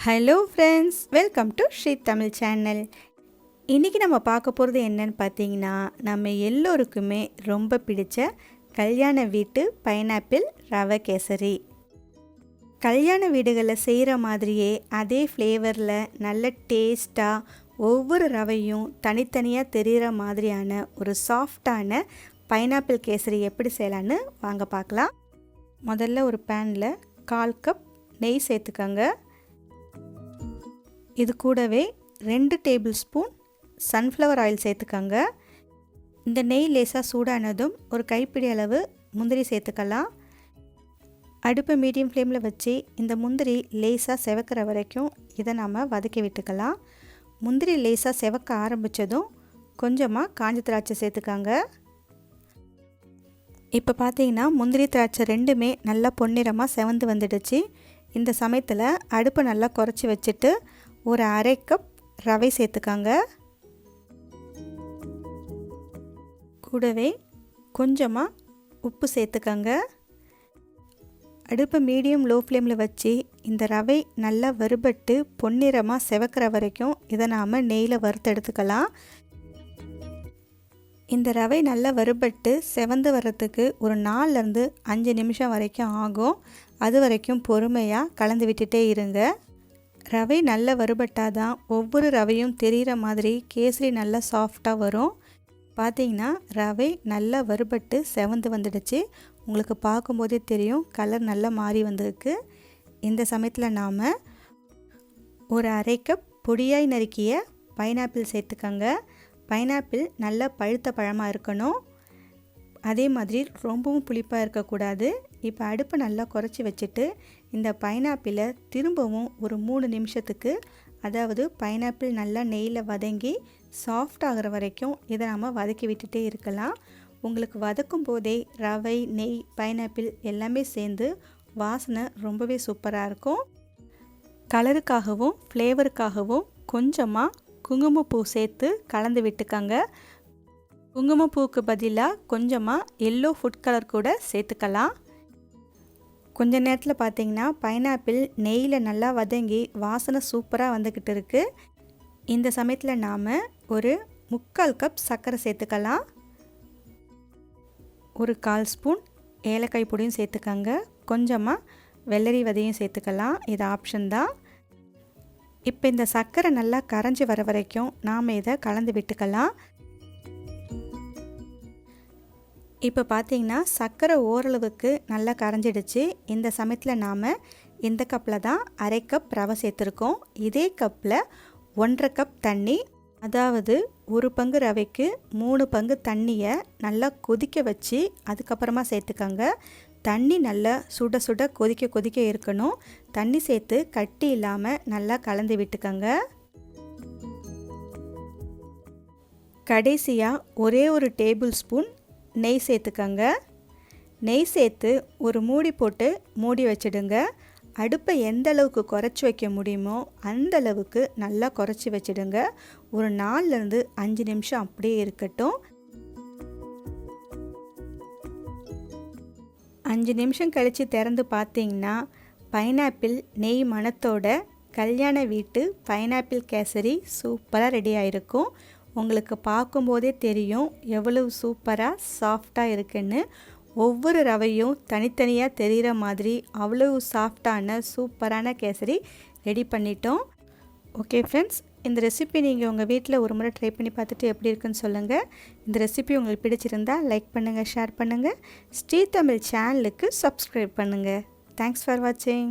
Hello friends, welcome to Sri Tamil channel. இன்றைக்கி நம்ம பார்க்க போகிறது என்னன்னு பார்த்தீங்கன்னா, நம்ம எல்லோருக்குமே ரொம்ப பிடிச்ச கல்யாண வீட்டு பைனாப்பிள் ரவை கேசரி. கல்யாண வீடுகளில் செய்கிற மாதிரியே அதே ஃப்ளேவரில் நல்ல டேஸ்ட்டாக ஒவ்வொரு ரவையும் தனித்தனியாக தெரிகிற மாதிரியான ஒரு சாஃப்டான பைனாப்பிள் கேசரி எப்படி செய்யலான்னு வாங்க பார்க்கலாம். முதல்ல ஒரு பேனில் 1/4 கப் நெய் சேர்த்துக்கோங்க. இது கூடவே 2 டேபிள் ஸ்பூன் சன்ஃப்ளவர் ஆயில் சேர்த்துக்கோங்க. இந்த நெய் லேசாக சூடானதும் ஒரு கைப்பிடி அளவு முந்திரி சேர்த்துக்கலாம். அடுப்பை மீடியம் ஃப்ளேமில் வச்சு இந்த முந்திரி லேசாக செவக்கிற வரைக்கும் இதை நாம் வதக்கி விட்டுக்கலாம். முந்திரி லேசாக செவக்க ஆரம்பித்ததும் கொஞ்சமாக காஞ்ச திராட்சை சேர்த்துக்காங்க. இப்போ பார்த்தீங்கன்னா முந்திரி திராட்சை ரெண்டுமே நல்லா பொன்னிறமாக செவந்து வந்துடுச்சு. இந்த சமயத்தில் அடுப்பை நல்லா குறைச்சி வச்சுட்டு ஒரு 1/2 கப் ரவை சேர்த்துக்காங்க. கூடவே கொஞ்சமாக உப்பு சேர்த்துக்கங்க. அடுப்பை மீடியம் லோ ஃப்ளேமில் வச்சு இந்த ரவை நல்லா வறுபட்டு பொன்னிறமாக செவக்கிற வரைக்கும் இதை நாம் நெய்யில் வறுத்து எடுத்துக்கலாம். இந்த ரவை நல்லா வறுபட்டு செவந்து வர்றதுக்கு ஒரு 4லேருந்து 5 நிமிஷம் வரைக்கும் ஆகும். அது வரைக்கும் பொறுமையாக கலந்து விட்டுட்டே இருங்க. ரவை நல்லா வறுபட்டால் தான் ஒவ்வொரு ரவையும் தெரிகிற மாதிரி கேசரி நல்லா சாஃப்டாக வரும். பார்த்திங்கன்னா ரவை நல்லா வறுபட்டு செவந்து வந்துடுச்சு. உங்களுக்கு பார்க்கும்போதே தெரியும், கலர் நல்லா மாறி வந்திருக்கு. இந்த சமயத்தில் நாம் ஒரு 1/2 கப் பொடியாய் நறுக்கிய பைனாப்பிள் சேர்த்துக்கோங்க. பைனாப்பிள் நல்லா பழுத்த பழமாக இருக்கணும். அதே மாதிரி ரொம்பவும் புளிப்பாக இருக்கக்கூடாது. இப்போ அடுப்பை நல்லா குறைச்சி வச்சுட்டு இந்த பைனாப்பிளை திரும்பவும் ஒரு 3 நிமிஷத்துக்கு, அதாவது பைனாப்பிள் நல்லா நெய்யில் வதங்கி சாஃப்ட் ஆகிற வரைக்கும் இதை நாம் வதக்கி விட்டுட்டே இருக்கலாம். உங்களுக்கு வதக்கும் போதே ரவை, நெய், பைனாப்பிள் எல்லாமே சேர்ந்து வாசனை ரொம்பவே சூப்பராக இருக்கும். கலருக்காகவும் ஃப்ளேவருக்காகவும் கொஞ்சமாக குங்குமப்பூ சேர்த்து கலந்து விட்டுக்கங்க. குங்குமப்பூவுக்கு பதிலாக கொஞ்சமாக எல்லோ ஃபுட் கலர் கூட சேர்த்துக்கலாம். கொஞ்ச நேரத்தில் பார்த்திங்கன்னா பைனாப்பிள் நெய்யில் நல்லா வதங்கி வாசனை சூப்பராக வந்துக்கிட்டு இருக்குது. இந்த சமயத்தில் நாம் ஒரு 3/4 கப் சர்க்கரை சேர்த்துக்கலாம். ஒரு 1/4 ஸ்பூன் ஏலக்காய் பொடியும் சேர்த்துக்கங்க. கொஞ்சமாக வெள்ளரி விதையும் சேர்த்துக்கலாம். இது ஆப்ஷன் தான். இப்போ இந்த சர்க்கரை நல்லா கரைஞ்சி வர வரைக்கும் நாம் இதை கலந்து விட்டுக்கலாம். இப்போ பார்த்திங்கன்னா சர்க்கரை ஓரளவுக்கு நல்லா கரைஞ்சிடுச்சு. இந்த சமயத்தில் நாம் இந்த கப்பில் தான் 1/2 கப் ரவை சேர்த்துருக்கோம். இதே கப்பில் 1/2 கப் தண்ணி, அதாவது 1 பங்கு ரவைக்கு 3 பங்கு தண்ணியை நல்லா கொதிக்க வச்சு அதுக்கப்புறமா சேர்த்துக்கோங்க. தண்ணி நல்லா சுட சுட கொதிக்க இருக்கணும். தண்ணி சேர்த்து கட்டி இல்லாமல் நல்லா கலந்து விட்டுக்கோங்க. கடைசியாக ஒரே ஒரு டேபிள் ஸ்பூன் நெய் சேர்த்துக்கங்க. நெய் சேர்த்து ஒரு மூடி போட்டு மூடி வச்சிடுங்க. அடுப்பை எந்த அளவுக்கு குறைச்சி வைக்க முடியுமோ அந்த அளவுக்கு நல்லா குறைச்சி வச்சிடுங்க. ஒரு 4லேருந்து 5 நிமிஷம் அப்படியே இருக்கட்டும். 5 நிமிஷம் கழித்து திறந்து பார்த்தீங்கன்னா பைனாப்பிள் நெய் மணத்தோட கல்யாண வீட்டு பைனாப்பிள் கேசரி சூப்பராக ரெடி ஆகிருக்கும். உங்களுக்கு பார்க்கும்போதே தெரியும் எவ்வளவு சூப்பராக சாஃப்டாக இருக்குன்னு. ஒவ்வொரு ரவையும் தனித்தனியாக தெரிகிற மாதிரி அவ்வளவு சாஃப்டான சூப்பரான கேசரி ரெடி பண்ணிட்டோம். ஓகே ஃப்ரெண்ட்ஸ், இந்த ரெசிபி நீங்கள் உங்கள் வீட்டில் ஒரு முறை ட்ரை பண்ணி பார்த்துட்டு எப்படி இருக்குன்னு சொல்லுங்கள். இந்த ரெசிபி உங்களுக்கு பிடிச்சிருந்தால் லைக் பண்ணுங்கள், ஷேர் பண்ணுங்கள். ஸ்ரீ தமிழ் சேனலுக்கு சப்ஸ்கிரைப் பண்ணுங்கள். தேங்க்ஸ் ஃபார் வாட்சிங்.